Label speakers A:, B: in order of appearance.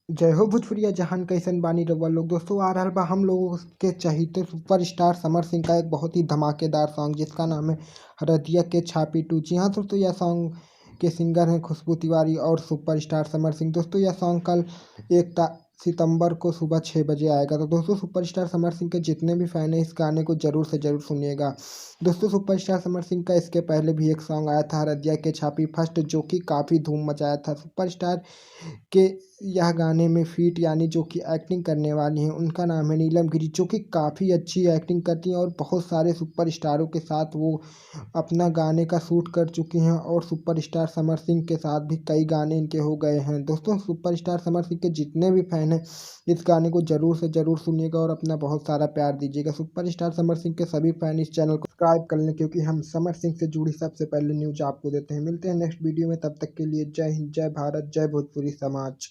A: जय हो भोजपुरिया जहान कैसन बानी रउआ लोग। दोस्तों आ रहल बा हम लोगों के चहीते सुपरस्टार समर सिंह का एक बहुत ही धमाकेदार सॉन्ग जिसका नाम है हरदिया के छापी टू। जी हाँ दोस्तों, यह सॉन्ग के सिंगर हैं खुशबू तिवारी और सुपरस्टार समर सिंह। दोस्तों यह सॉन्ग कल 1 सितंबर को सुबह 6 बजे आएगा। तो दोस्तों सुपरस्टार समर सिंह के जितने भी फैन हैं इस गाने को जरूर से जरूर सुनिएगा। दोस्तों सुपरस्टार समर सिंह का इसके पहले भी एक सॉन्ग आया था हरदिया के छापी फर्स्ट, जो कि काफ़ी धूम मचाया था। सुपरस्टार के यह गाने में फीट यानी जो कि एक्टिंग करने वाली हैं उनका नाम है नीलम गिरी, जो कि काफ़ी अच्छी एक्टिंग करती हैं और बहुत सारे सुपरस्टारों के साथ वो अपना गाने का शूट कर चुकी हैं। और सुपरस्टार समर सिंह के साथ भी कई गाने इनके हो गए हैं। दोस्तों सुपरस्टार समर सिंह के जितने भी फैन हैं इस गाने को जरूर से जरूर सुनिएगा और अपना बहुत सारा प्यार दीजिएगा। सुपरस्टार समर सिंह के सभी फैन इस चैनल को सब्सक्राइब कर लें, क्योंकि हम समर सिंह से जुड़ी सबसे पहले न्यूज आपको देते हैं। मिलते हैं नेक्स्ट वीडियो में, तब तक के लिए जय हिंद, जय भारत, जय भोजपुरी समाज।